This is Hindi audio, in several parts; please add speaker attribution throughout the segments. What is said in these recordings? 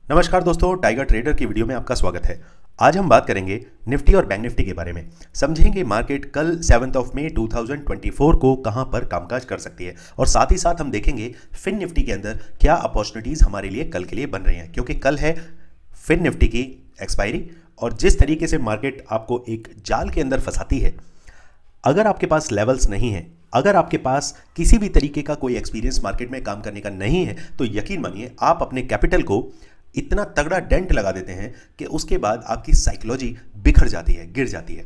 Speaker 1: नमस्कार दोस्तों, टाइगर ट्रेडर की वीडियो में आपका स्वागत है। आज हम बात करेंगे निफ्टी और बैंक निफ्टी के बारे में। समझेंगे मार्केट कल 7 मई 2024 को कहां पर कामकाज कर सकती है और साथ ही साथ हम देखेंगे फिन निफ्टी के अंदर क्या अपॉर्चुनिटीज़ हमारे लिए कल के लिए बन रही हैं, क्योंकि कल है फिन निफ्टी की एक्सपायरी। और जिस तरीके से मार्केट आपको एक जाल के अंदर फंसाती है, अगर आपके पास लेवल्स नहीं है, अगर आपके पास किसी भी तरीके का कोई एक्सपीरियंस मार्केट में काम करने का नहीं है, तो यकीन मानिए आप अपने कैपिटल को इतना तगड़ा डेंट लगा देते हैं कि उसके बाद आपकी साइकोलॉजी बिखर जाती है, गिर जाती है।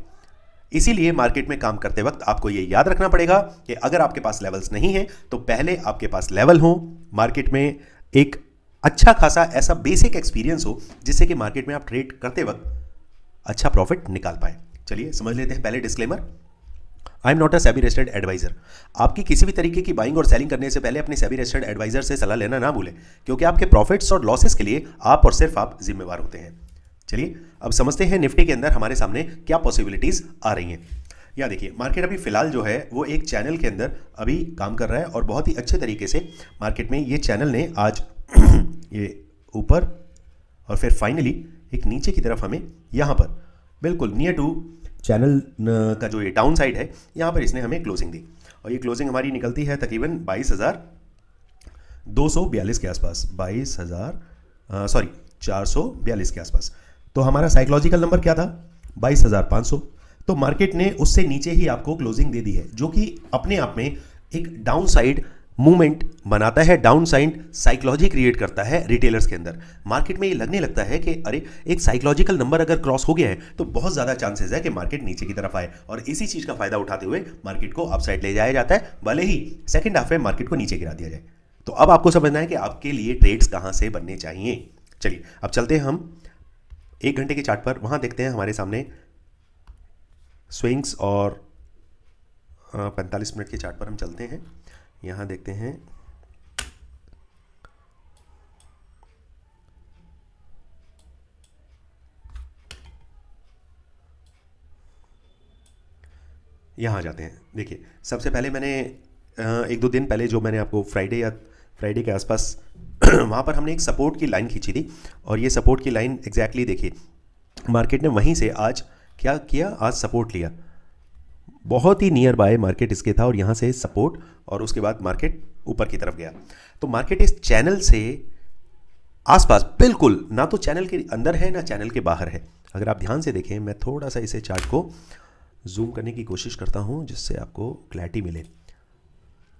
Speaker 1: इसीलिए मार्केट में काम करते वक्त आपको यह याद रखना पड़ेगा कि अगर आपके पास लेवल्स नहीं है तो पहले आपके पास लेवल हो, मार्केट में एक अच्छा खासा ऐसा बेसिक एक्सपीरियंस हो जिससे कि मार्केट में आप ट्रेड करते वक्त अच्छा प्रॉफिट निकाल पाए। चलिए समझ लेते हैं पहले disclaimer. I am not a SEBI registered advisor. आपकी किसी भी तरीके की बाइंग और सेलिंग करने से पहले अपने सेबी रजिस्टर्ड एडवाइजर से सलाह लेना ना भूलें, क्योंकि आपके प्रॉफिट्स और लॉसेस के लिए आप और सिर्फ आप जिम्मेवार होते हैं। चलिए अब समझते हैं निफ्टी के अंदर हमारे सामने क्या पॉसिबिलिटीज आ रही हैं। या देखिए, मार्केट अभी फिलहाल जो है वो एक चैनल के अंदर अभी काम कर रहा है और बहुत ही अच्छे तरीके से मार्केट में ये चैनल ने आज ये ऊपर और फिर फाइनली एक नीचे की तरफ हमें यहाँ पर बिल्कुल नियर टू चैनल का जो ये डाउन साइड है, यहाँ पर इसने हमें क्लोजिंग दी और ये क्लोजिंग हमारी निकलती है तकरीबन 22,242 के आसपास, 442 के आसपास। तो हमारा साइकोलॉजिकल नंबर क्या था? 22,500। तो मार्केट ने उससे नीचे ही आपको क्लोजिंग दे दी है, जो कि अपने आप में एक डाउन साइड मूवमेंट बनाता है, डाउन साइड साइकोलॉजी क्रिएट करता है रिटेलर्स के अंदर। मार्केट में ये लगने लगता है कि अरे एक साइकोलॉजिकल नंबर अगर क्रॉस हो गया है तो बहुत ज़्यादा चांसेस है कि मार्केट नीचे की तरफ आए, और इसी चीज़ का फायदा उठाते हुए मार्केट को अपसाइड ले जाया जाता है, भले ही सेकेंड हाफ में मार्केट को नीचे गिरा दिया जाए। तो अब आपको समझना है कि आपके लिए ट्रेड्स कहाँ से बनने चाहिए। चलिए अब चलते हैं हम 1 घंटे के चार्ट पर, वहाँ देखते हैं हमारे सामने स्विंग्स, और 45 मिनट के चार्ट पर हम चलते हैं। यहाँ देखते हैं यहाँ जाते हैं। देखिए सबसे पहले मैंने 1-2 दिन पहले जो मैंने आपको फ्राइडे के आसपास वहाँ पर हमने एक सपोर्ट की लाइन खींची थी, और ये सपोर्ट की लाइन एग्जैक्टली देखिए मार्केट ने वहीं से आज क्या किया, आज सपोर्ट लिया, बहुत ही नियर बाय मार्केट इसके था, और यहाँ से सपोर्ट, और उसके बाद मार्केट ऊपर की तरफ गया। तो मार्केट इस चैनल से आसपास बिल्कुल ना तो चैनल के अंदर है ना चैनल के बाहर है। अगर आप ध्यान से देखें, मैं थोड़ा सा इसे चार्ट को जूम करने की कोशिश करता हूँ जिससे आपको क्लैरिटी मिले।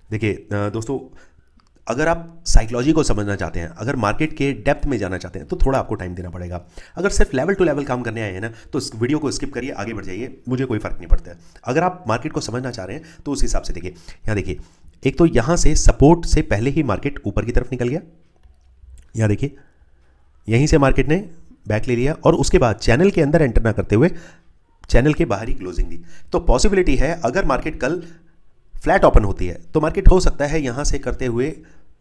Speaker 1: देखिए दोस्तों, अगर आप साइकोलॉजी को समझना चाहते हैं, अगर मार्केट के डेप्थ में जाना चाहते हैं, तो थोड़ा आपको टाइम देना पड़ेगा। अगर सिर्फ लेवल टू लेवल काम करने आए हैं ना, तो इस वीडियो को स्किप करिए, आगे बढ़ जाइए, मुझे कोई फर्क नहीं पड़ता है। अगर आप मार्केट को समझना चाह रहे हैं तो उस हिसाब से देखिए। यहाँ देखिए, एक तो यहाँ से सपोर्ट से पहले ही मार्केट ऊपर की तरफ निकल गया। यहाँ देखिए, यहीं से मार्केट ने बैक ले लिया, और उसके बाद चैनल के अंदर एंटर ना करते हुए चैनल के बाहर ही क्लोजिंग दी। तो पॉसिबिलिटी है अगर मार्केट कल फ्लैट ओपन होती है तो मार्केट हो सकता है यहाँ से करते हुए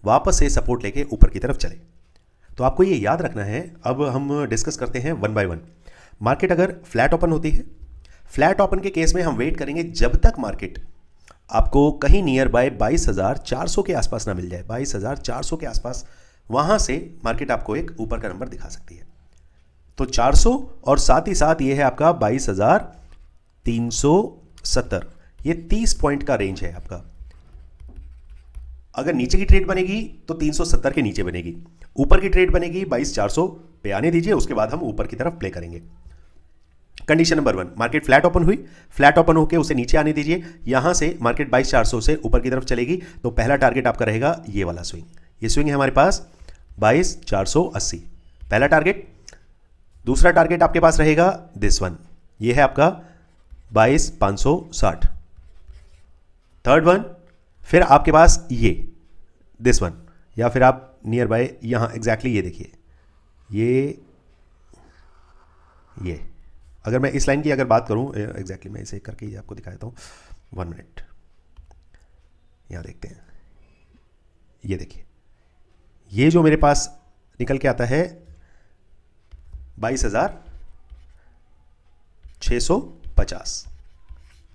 Speaker 1: वापस से सपोर्ट लेके ऊपर की तरफ चले। तो आपको ये याद रखना है। अब हम डिस्कस करते हैं 1 बाय 1। मार्केट अगर फ्लैट ओपन होती है, फ्लैट ओपन के केस में हम वेट करेंगे जब तक मार्केट आपको कहीं नियर बाय 22,400 के आसपास ना मिल जाए। 22,400 के आसपास वहाँ से मार्केट आपको एक ऊपर का नंबर दिखा सकती है। तो 400 और साथ ही साथ ये है आपका 22,370, ये 30 पॉइंट का रेंज है आपका। अगर नीचे की ट्रेड बनेगी तो 370 के नीचे बनेगी, ऊपर की ट्रेड बनेगी 22,400 पे आने दीजिए, उसके बाद हम ऊपर की तरफ प्ले करेंगे। Condition number 1, market flat open हुई, फ्लैट ओपन होकर उसे नीचे आने दीजिए, यहां से मार्केट 22,400 से ऊपर की तरफ चलेगी, तो पहला टारगेट आपका रहेगा ये वाला स्विंग। ये स्विंग है हमारे पास 22,480, पहला टारगेट। दूसरा टारगेट आपके पास रहेगा दिस वन, ये है आपका 22,560। थर्ड वन फिर आपके पास ये दिस वन, या फिर आप नियर बाय यहाँ एग्जैक्टली ये देखिए, ये अगर मैं इस लाइन की अगर बात करूँ एग्जैक्टली, मैं इसे करके ही आपको दिखा देता हूँ। 1 मिनट, यहाँ देखते हैं, ये देखिए, ये जो मेरे पास निकल के आता है 22,650,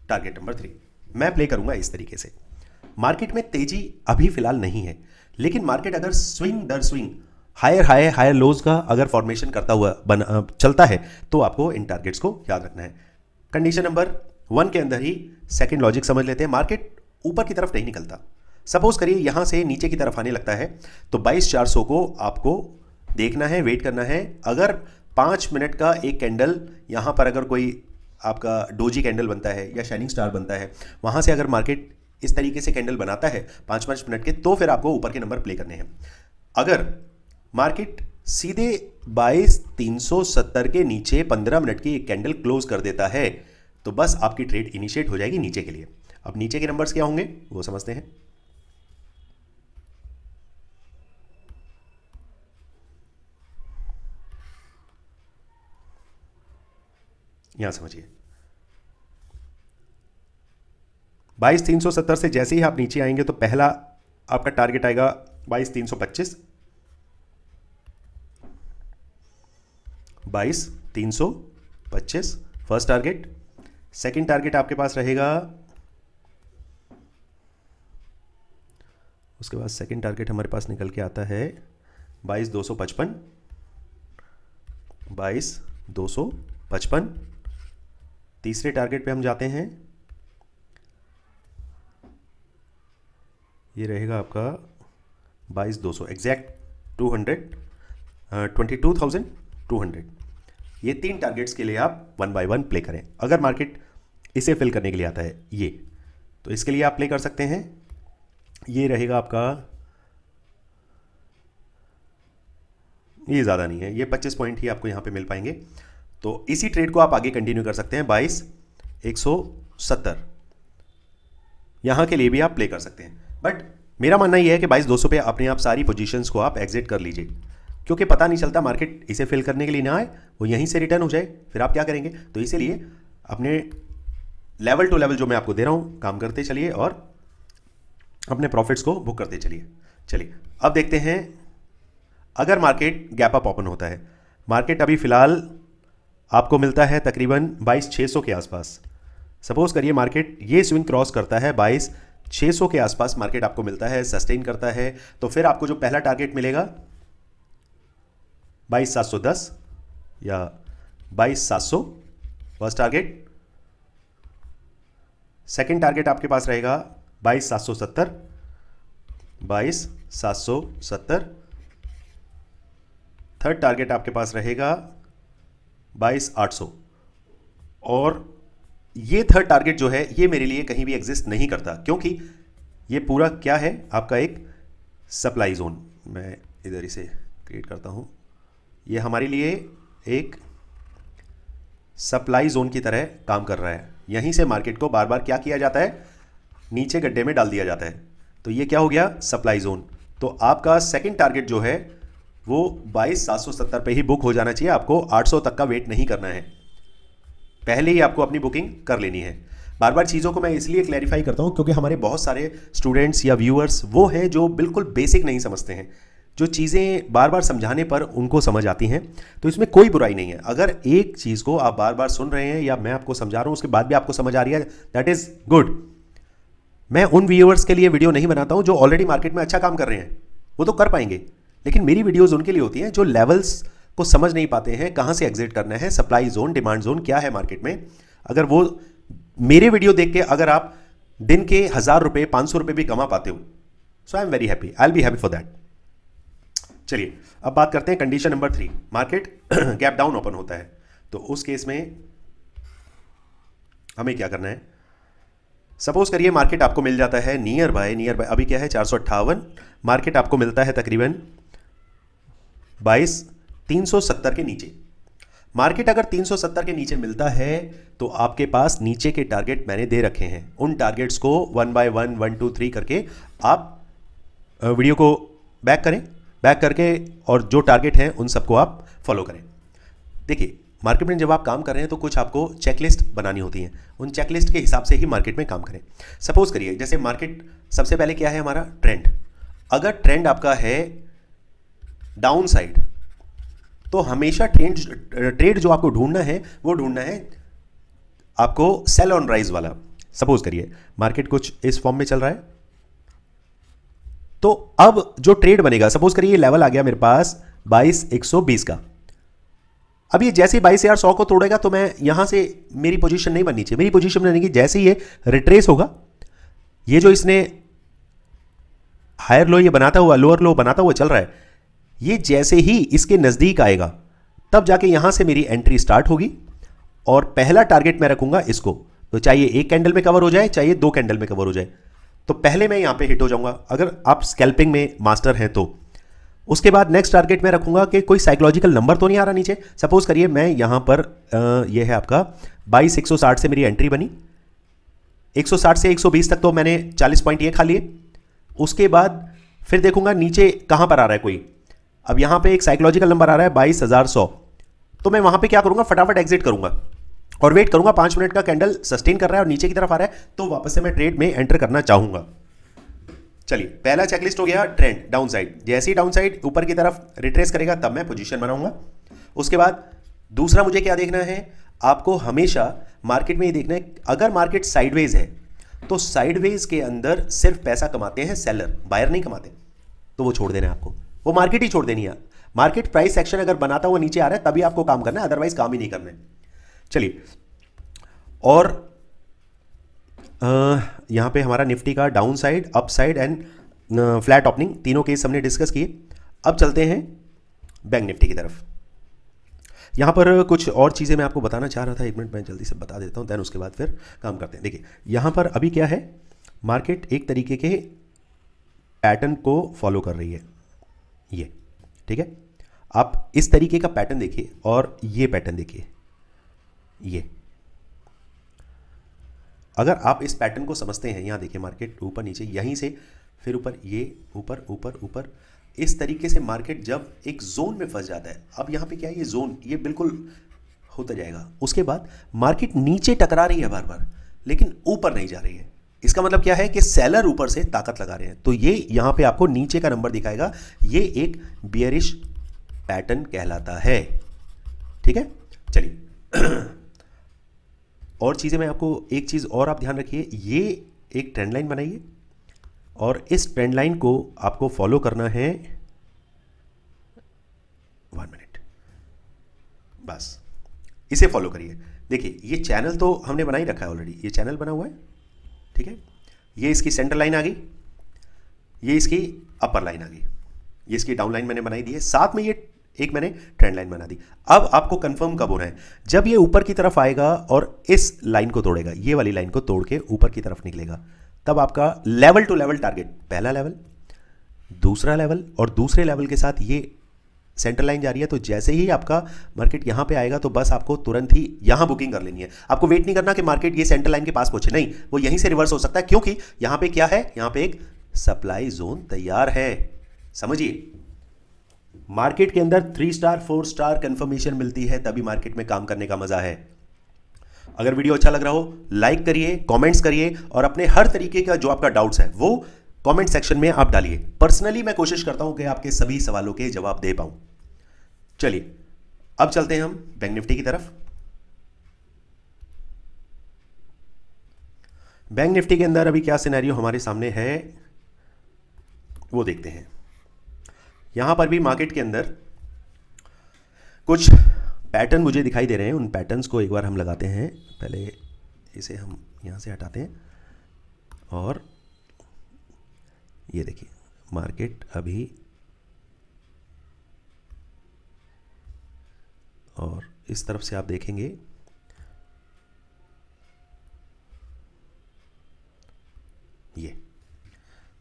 Speaker 1: टारगेट नंबर 3 मैं प्ले करूंगा इस तरीके से। मार्केट में तेजी अभी फिलहाल नहीं है, लेकिन मार्केट अगर स्विंग दर swing higher high higher lows का अगर फॉर्मेशन करता हुआ चलता है तो आपको इन टारगेट्स को याद रखना है। कंडीशन नंबर 1 के अंदर ही सेकंड लॉजिक समझ लेते हैं। मार्केट ऊपर की तरफ नहीं निकलता। सपोज करिए यहां से नीचे की तरफ आने लगता है तो 22,400 को आपको देखना है, वेट करना है। अगर 5 मिनट का एक कैंडल यहां पर अगर कोई आपका डोजी कैंडल बनता है या शाइनिंग स्टार बनता है, वहां से अगर मार्केट इस तरीके से कैंडल बनाता है 5-5 मिनट के, तो फिर आपको ऊपर के नंबर प्ले करने हैं। अगर मार्केट सीधे 22,370 के नीचे 15 मिनट की एक कैंडल क्लोज कर देता है तो बस आपकी ट्रेड इनिशिएट हो जाएगी नीचे के लिए। अब नीचे के नंबर्स क्या होंगे वो समझते हैं। यहां समझिए 22,370 से जैसे ही आप नीचे आएंगे तो पहला आपका टारगेट आएगा 22,325, 22,325 फर्स्ट टारगेट। सेकंड टारगेट आपके पास रहेगा, उसके बाद सेकंड टारगेट हमारे पास निकल के आता है 22,255, 22,255। तीसरे टारगेट पे हम जाते हैं, ये रहेगा आपका 22,200 एग्जैक्ट 22,200। ये 3 टारगेट्स के लिए आप 1 बाय 1 प्ले करें। अगर मार्केट इसे फिल करने के लिए आता है ये, तो इसके लिए आप प्ले कर सकते हैं। ये रहेगा आपका, ये ज़्यादा नहीं है, ये 25 पॉइंट ही आपको यहाँ पे मिल पाएंगे। तो इसी ट्रेड को आप आगे कंटिन्यू कर सकते हैं 22,170, यहाँ के लिए भी आप प्ले कर सकते हैं। बट मेरा मानना यह है कि 22,200 पे अपने आप सारी पोजीशंस को आप एग्जिट कर लीजिए, क्योंकि पता नहीं चलता मार्केट इसे फिल करने के लिए ना आए, वो यहीं से रिटर्न हो जाए, फिर आप क्या करेंगे। तो इसीलिए अपने लेवल टू लेवल जो मैं आपको दे रहा हूँ काम करते चलिए और अपने प्रॉफिट्स को बुक करते चलिए। चलिए अब देखते हैं, अगर मार्केट गैप अप ओपन होता है, मार्केट अभी फ़िलहाल आपको मिलता है तकरीबन 22,600 के आसपास। सपोज करिए मार्केट ये स्विंग क्रॉस करता है 22,600 के आसपास, मार्केट आपको मिलता है, सस्टेन करता है, तो फिर आपको जो पहला टारगेट मिलेगा 22,710 या 22,700 फर्स्ट टारगेट। सेकंड टारगेट आपके पास रहेगा 22,770, 22,770। थर्ड टारगेट आपके पास रहेगा 22,800। और ये थर्ड टारगेट जो है ये मेरे लिए कहीं भी एग्जिस्ट नहीं करता, क्योंकि ये पूरा क्या है आपका एक सप्लाई जोन। मैं इधर इसे क्रिएट करता हूँ, ये हमारे लिए एक सप्लाई जोन की तरह काम कर रहा है। यहीं से मार्केट को बार बार क्या किया जाता है, नीचे गड्ढे में डाल दिया जाता है। तो ये क्या हो गया, सप्लाई जोन। तो आपका सेकंड टारगेट जो है वो 22,770 पे ही बुक हो जाना चाहिए। आपको 800 तक का वेट नहीं करना है, पहले ही आपको अपनी बुकिंग कर लेनी है। बार बार चीज़ों को मैं इसलिए क्लैरिफाई करता हूँ क्योंकि हमारे बहुत सारे स्टूडेंट्स या व्यूअर्स वो हैं जो बिल्कुल बेसिक नहीं समझते हैं, जो चीज़ें बार बार समझाने पर उनको समझ आती हैं। तो इसमें कोई बुराई नहीं है, अगर एक चीज़ को आप बार बार सुन रहे हैं या मैं आपको समझा रहा हूँ उसके बाद भी आपको समझ आ रही है, दैट इज़ गुड। मैं उन व्यूअर्स के लिए वीडियो नहीं बनाता हूँ जो ऑलरेडी मार्केट में अच्छा काम कर रहे हैं, वो तो कर पाएंगे, लेकिन मेरी वीडियोज़ उनके लिए होती हैं जो लेवल्स को समझ नहीं पाते हैं, कहाँ से एग्जिट करना है, सप्लाई जोन डिमांड जोन क्या है मार्केट में। अगर वो मेरे वीडियो देख के अगर आप दिन के 1,000 रुपये 500 रुपये भी कमा पाते हो, so I am very happy, I will be happy for that. चलिए अब बात करते हैं condition number 3। Market gap down open होता है, तो उस केस में हमें क्या करना है। सपोज करिए मार्केट आपको मिल जाता है नियर बाय अभी क्या है 458, मार्केट आपको मिलता है तकरीबन 22,370 के नीचे। मार्केट अगर 370 के नीचे मिलता है तो आपके पास नीचे के टारगेट मैंने दे रखे हैं, उन टारगेट्स को 1 बाय 1 1 2 3 करके आप वीडियो को बैक करें, बैक करके और जो टारगेट हैं उन सबको आप फॉलो करें। देखिए मार्केट में जब आप काम कर रहे हैं तो कुछ आपको चेकलिस्ट बनानी होती हैं, उन चेकलिस्ट के हिसाब से ही मार्केट में काम करें। सपोज करिए जैसे मार्केट सबसे पहले क्या है हमारा ट्रेंड, अगर ट्रेंड आपका है डाउन साइड तो हमेशा ट्रेड जो आपको ढूंढना है वो ढूंढना है आपको सेल ऑन राइज वाला। सपोज करिए मार्केट कुछ इस फॉर्म में चल रहा है, तो अब जो ट्रेड बनेगा, सपोज करिए लेवल आ गया मेरे पास 22,120 का। अब ये जैसे ही 22,100 को तोड़ेगा तो मैं यहां से मेरी पोजीशन नहीं बननी चाहिए, मेरी पोजीशन बनेगी जैसे ही ये रिट्रेस होगा, ये जो इसने हायर लो ये बनाता हुआ, लोअर लो बनाता हुआ चल रहा है, ये जैसे ही इसके नजदीक आएगा तब जाके यहां से मेरी एंट्री स्टार्ट होगी और पहला टारगेट मैं रखूंगा इसको। तो चाहिए एक कैंडल में कवर हो जाए, चाहिए दो कैंडल में कवर हो जाए, तो पहले मैं यहां पे हिट हो जाऊंगा अगर आप स्कैल्पिंग में मास्टर हैं तो। उसके बाद नेक्स्ट टारगेट मैं रखूंगा कि कोई साइकोलॉजिकल नंबर तो नहीं आ रहा नीचे। सपोज करिए मैं यहां पर ये है आपका 22,160 से मेरी एंट्री बनी, 160 से 120 तक तो मैंने 40 पॉइंट ये खा लिए। उसके बाद फिर देखूंगा नीचे कहां पर आ रहा है कोई, अब यहां पे एक साइकोलॉजिकल नंबर आ रहा है 22,100, तो मैं वहां पे क्या करूंगा, फटाफट एग्जिट करूंगा और वेट करूंगा 5 मिनट का कैंडल सस्टेन कर रहा है और नीचे की तरफ आ रहा है तो वापस से मैं ट्रेड में एंटर करना चाहूंगा। चलिए पहला चेकलिस्ट हो गया ट्रेंड डाउन साइड, जैसे ही डाउन साइड ऊपर की तरफ रिट्रेस करेगा तब मैं पोजीशन बनाऊंगा। उसके बाद दूसरा मुझे क्या देखना है, आपको हमेशा मार्केट में ये देखना है अगर मार्केट साइडवेज है तो साइडवेज के अंदर सिर्फ पैसा कमाते हैं सेलर, बायर नहीं कमाते, तो वो छोड़ देना है आपको, वो मार्केट ही छोड़ देनी है। मार्केट प्राइस एक्शन अगर बनाता हुआ नीचे आ रहा है तभी आपको काम करना है, अदरवाइज काम ही नहीं करना है। चलिए और यहां पे हमारा निफ्टी का down side, up side and flat opening तीनों केस हमने डिस्कस किए। अब चलते हैं बैंक निफ्टी की तरफ। यहां पर कुछ और चीज़ें मैं आपको बताना चाह रहा था, एक मिनट मैं जल्दी से बता देता हूं, देन उसके बाद फिर काम करते हैं। देखिए यहां पर अभी क्या है, मार्केट एक तरीके के पैटर्न को फॉलो कर रही है, ये ठीक है। आप इस तरीके का पैटर्न देखिए और ये पैटर्न देखिए, ये अगर आप इस पैटर्न को समझते हैं, यहां देखिए मार्केट ऊपर नीचे, यहीं से फिर ऊपर, ये ऊपर ऊपर ऊपर, इस तरीके से मार्केट जब एक जोन में फंस जाता है, अब यहां पे क्या है, ये जोन ये बिल्कुल होता जाएगा। उसके बाद मार्केट नीचे टकरा रही है बार बार लेकिन ऊपर नहीं जा रही है, इसका मतलब क्या है कि सेलर ऊपर से ताकत लगा रहे हैं, तो ये यहां पे आपको नीचे का नंबर दिखाएगा, ये एक बियरिश पैटर्न कहलाता है, ठीक है। चलिए और चीज़ें मैं आपको, एक चीज़ और आप ध्यान रखिए, ये एक ट्रेंड लाइन बनाइए और इस ट्रेंड लाइन को आपको फॉलो करना है, 1 मिनट बस, इसे फॉलो करिए। देखिए ये चैनल तो हमने बना ही रखा है ऑलरेडी, ये चैनल बना हुआ है, ठीक है। ये इसकी सेंटर लाइन आ गई, ये इसकी अपर लाइन आ गई, ये इसकी डाउन लाइन मैंने बनाई दी है, साथ में ये एक मैंने ट्रेंड लाइन बना दी। अब आपको कंफर्म कब होना है, जब ये ऊपर की तरफ आएगा और इस लाइन को तोड़ेगा, ये वाली लाइन को तोड़ के ऊपर की तरफ निकलेगा, तब आपका लेवल टू लेवल टारगेट, पहला लेवल, दूसरा लेवल और दूसरे लेवल के साथ ये सेंटर लाइन जा रही है, तो जैसे ही आपका मार्केट यहां पे आएगा तो बस आपको तुरंत ही यहां बुकिंग कर लेनी है। आपको वेट नहीं करना कि मार्केट ये सेंटर लाइन के पास पहुंचे, नहीं, वो यहीं से रिवर्स हो सकता है, क्योंकि यहां पे क्या है, यहां पे एक सप्लाई जोन तैयार है। समझिए मार्केट के अंदर 3 स्टार 4 स्टार कंफर्मेशन मिलती है तभी मार्केट में काम करने का मजा है। अगर वीडियो अच्छा लग रहा हो लाइक करिए, कमेंट्स करिए और अपने हर तरीके का जो आपका डाउट्स है वो कमेंट सेक्शन में आप डालिए। पर्सनली मैं कोशिश करता हूं कि आपके सभी सवालों के जवाब दे पाऊं। चलिए अब चलते हैं हम बैंक निफ्टी की तरफ। बैंक निफ्टी के अंदर अभी क्या सिनेरियो हमारे सामने है वो देखते हैं। यहां पर भी मार्केट के अंदर कुछ पैटर्न मुझे दिखाई दे रहे हैं, उन पैटर्न्स को एक बार हम लगाते हैं। पहले इसे हम यहां से हटाते हैं और ये देखिए मार्केट अभी, और इस तरफ से आप देखेंगे ये,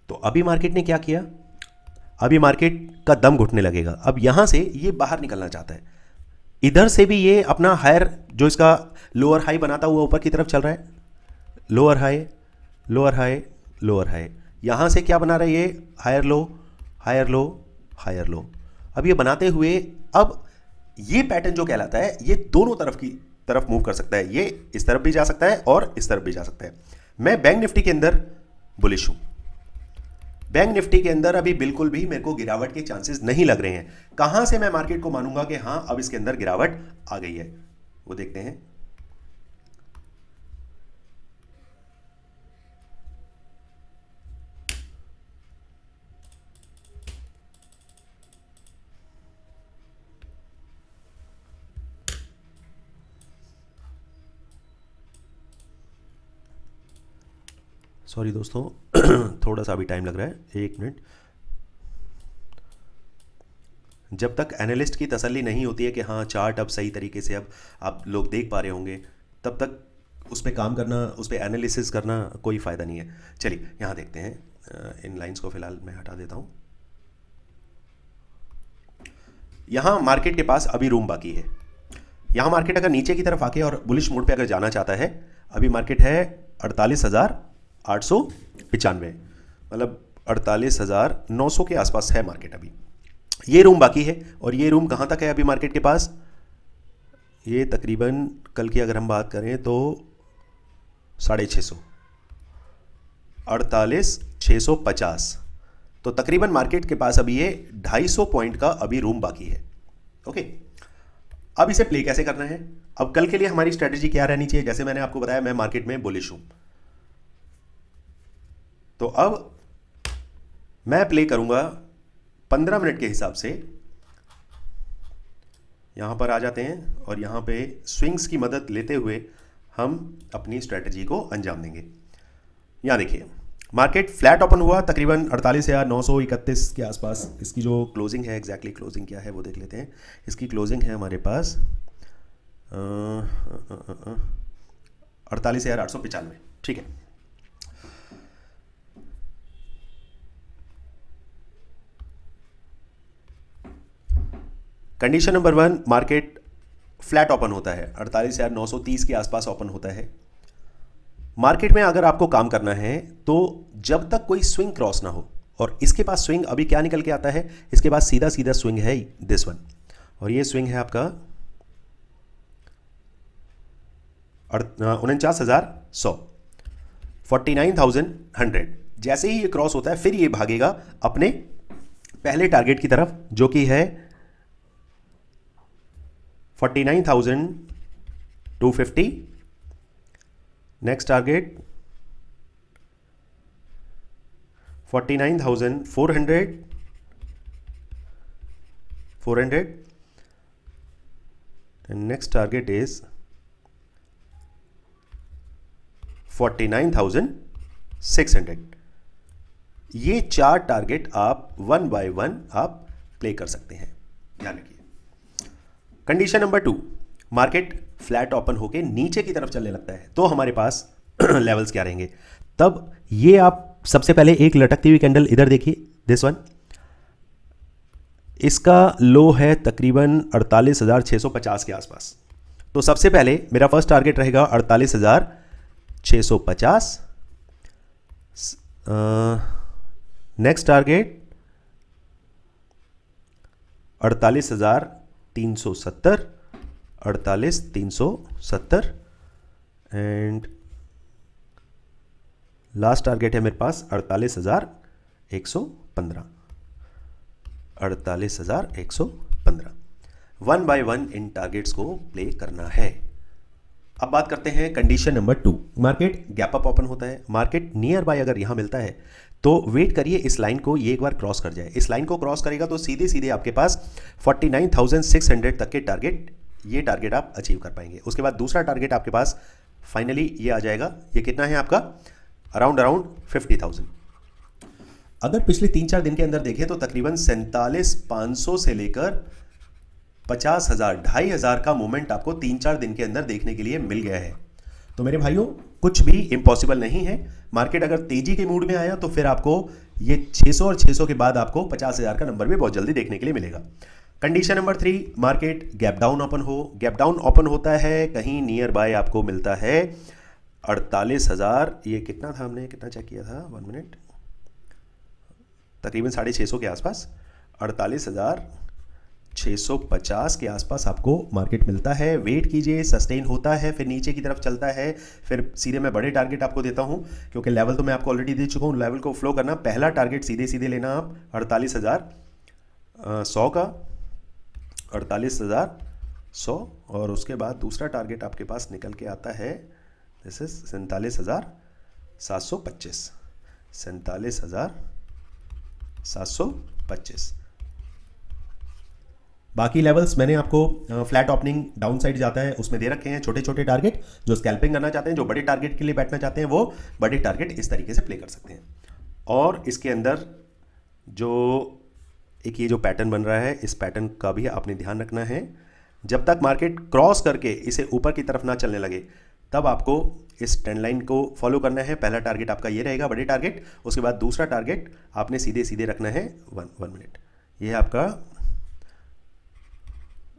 Speaker 1: तो अभी मार्केट ने क्या किया, अभी मार्केट का दम घुटने लगेगा। अब यहां से ये बाहर निकलना चाहता है, इधर से भी ये अपना हायर जो इसका लोअर हाई बनाता हुआ ऊपर की तरफ चल रहा है, lower high lower high lower high, यहां से क्या बना रहा है ये higher low higher low higher low. अब ये बनाते हुए अब ये पैटर्न जो कहलाता है ये दोनों तरफ की तरफ मूव कर सकता है, ये इस तरफ भी जा सकता है और इस तरफ भी जा सकता है। मैं बैंक निफ्टी के अंदर बुलिश हूं, बैंक निफ्टी के अंदर अभी बिल्कुल भी मेरे को गिरावट के चांसेस नहीं लग रहे हैं। कहां से मैं मार्केट को मानूंगा कि हां अब इसके अंदर गिरावट आ गई है, वो देखते हैं। सॉरी दोस्तों थोड़ा सा अभी टाइम लग रहा है, 1 मिनट। जब तक एनालिस्ट की तसल्ली नहीं होती है कि हाँ चार्ट अब सही तरीके से अब आप लोग देख पा रहे होंगे, तब तक उस पर काम करना, उस पर एनालिसिस करना कोई फ़ायदा नहीं है। चलिए यहाँ देखते हैं, इन लाइंस को फ़िलहाल मैं हटा देता हूँ। यहाँ मार्केट के पास अभी रूम बाकी है। यहाँ मार्केट अगर नीचे की तरफ आके और बुलिश मोड पे अगर जाना चाहता है, अभी मार्केट है 48,895, मतलब 48,900 के आसपास है मार्केट अभी। ये रूम बाकी है, और ये रूम कहाँ तक है अभी मार्केट के पास? ये तकरीबन कल की अगर हम बात करें तो 650, 48,650, तो तकरीबन मार्केट के पास अभी ये 250 पॉइंट का अभी रूम बाकी है। ओके, अब इसे प्ले कैसे करना है? अब कल के लिए हमारी स्ट्रेटजी क्या रहनी चाहिए? जैसे मैंने आपको बताया मैं मार्केट में बुलिश हूं, तो अब मैं प्ले करूंगा 15 मिनट के हिसाब से। यहां पर आ जाते हैं और यहां पे स्विंग्स की मदद लेते हुए हम अपनी स्ट्रेटजी को अंजाम देंगे। यहां देखिए मार्केट फ्लैट ओपन हुआ तकरीबन 48,931 के आसपास। इसकी जो क्लोजिंग है, एग्जैक्टली क्लोजिंग क्या है वो देख लेते हैं। इसकी क्लोजिंग है हमारे पास 48,895, ठीक है। Condition number 1, market flat open होता है, 48,930 के आसपास ओपन होता है। मार्केट में अगर आपको काम करना है तो जब तक कोई स्विंग क्रॉस ना हो, और इसके पास स्विंग अभी क्या निकल के आता है, इसके पास सीधा सीधा स्विंग है दिस वन, और ये स्विंग है आपका 49,100, 49,100। जैसे ही ये क्रॉस होता है फिर ये भागेगा अपने पहले टारगेट की तरफ, जो कि है 49,250। Next target 49,400, and next target is 49,600। ये 4 टारगेट आप 1 बाय 1 आप प्ले कर सकते हैं, ध्यान रखिए। Condition number 2, market flat open होके नीचे की तरफ चलने लगता है, तो हमारे पास लेवल्स क्या रहेंगे? तब ये आप सबसे पहले एक लटकती हुई कैंडल इधर देखिए, दिस वन, इसका लो है तकरीबन 48,650 के आसपास। तो सबसे पहले मेरा फर्स्ट टारगेट रहेगा 48,650। Next target 48,370, 48,370, and last target है मेरे पास 48,115, 48,115। 1 बाय 1 इन टारगेट्स को प्ले करना है। अब बात करते हैं condition number 2, market gap up open होता है, मार्केट नियर बाय अगर यहां मिलता है तो वेट करिए इस लाइन को ये एक बार क्रॉस कर जाए। इस लाइन को क्रॉस करेगा तो सीधे सीधे आपके पास 49,600 तक के टारगेट, ये टारगेट आप अचीव कर पाएंगे। उसके बाद दूसरा टारगेट आपके पास फाइनली ये आ जाएगा, ये कितना है आपका? अराउंड 50,000। अगर पिछले 3-4 दिन के अंदर देखें तो तकरीबन 47,500 से लेकर 50,000, 2,500 का मूवमेंट आपको 3-4 दिन के अंदर देखने के लिए मिल गया है। तो मेरे भाइयों कुछ भी इम्पॉसिबल नहीं है। मार्केट अगर तेजी के मूड में आया तो फिर आपको ये 600 और 600 के बाद आपको 50,000 का नंबर भी बहुत जल्दी देखने के लिए मिलेगा। Condition number 3, market gap down open हो, गैप डाउन ओपन होता है कहीं नियर बाय आपको मिलता है 48,000, ये कितना था, हमने कितना चेक किया था, 1 मिनट, तकरीबन 650 के आसपास, 48,650 के आसपास आपको मार्केट मिलता है। वेट कीजिए, सस्टेन होता है, फिर नीचे की तरफ चलता है, फिर सीधे मैं बड़े टारगेट आपको देता हूं, क्योंकि लेवल तो मैं आपको ऑलरेडी दे चुका हूं। लेवल को फ्लो करना, पहला टारगेट सीधे सीधे लेना आप 48,100 का, 48,100, और उसके बाद दूसरा टारगेट आपके पास निकल के आता है, दिस इज 47,725, 47,725। बाकी लेवल्स मैंने आपको फ्लैट ओपनिंग डाउन साइड जाता है उसमें दे रखे हैं छोटे छोटे टारगेट। जो स्कैल्पिंग करना चाहते हैं, जो बड़े टारगेट के लिए बैठना चाहते हैं, वो बड़े टारगेट इस तरीके से प्ले कर सकते हैं। और इसके अंदर जो एक ये जो पैटर्न बन रहा है, इस पैटर्न का भी आपने ध्यान रखना है। जब तक मार्केट क्रॉस करके इसे ऊपर की तरफ ना चलने लगे तब आपको इस ट्रेंड लाइन को फॉलो करना है। पहला टारगेट आपका ये रहेगा, बड़े टारगेट। उसके बाद दूसरा टारगेट आपने सीधे सीधे रखना है 1 मिनट। ये है आपका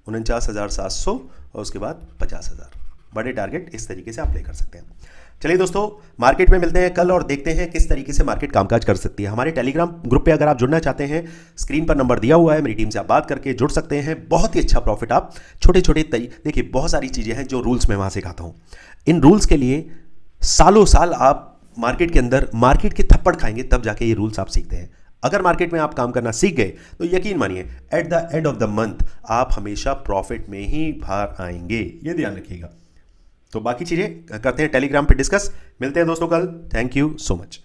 Speaker 1: 49,700 और उसके बाद 50,000। बड़े टारगेट इस तरीके से आप प्ले कर सकते हैं। चलिए दोस्तों, मार्केट में मिलते हैं कल और देखते हैं किस तरीके से मार्केट कामकाज कर सकती है। हमारे टेलीग्राम ग्रुप पे अगर आप जुड़ना चाहते हैं, स्क्रीन पर नंबर दिया हुआ है, मेरी टीम से आप बात करके जुड़ सकते हैं। बहुत ही अच्छा प्रॉफिट आप छोटे छोटे देखिए, बहुत सारी चीज़ें हैं जो रूल्स मैं वहाँ सिखाता हूँ। इन रूल्स के लिए सालों साल आप मार्केट के अंदर मार्केट के थप्पड़ खाएंगे तब जाके ये रूल्स आप सीखते हैं। अगर मार्केट में आप काम करना सीख गए तो यकीन मानिए at the end of the month आप हमेशा प्रॉफिट में ही बाहर आएंगे, ये ध्यान रखिएगा। तो बाकी चीज़ें करते हैं टेलीग्राम पे डिस्कस। मिलते हैं दोस्तों कल। Thank you so much.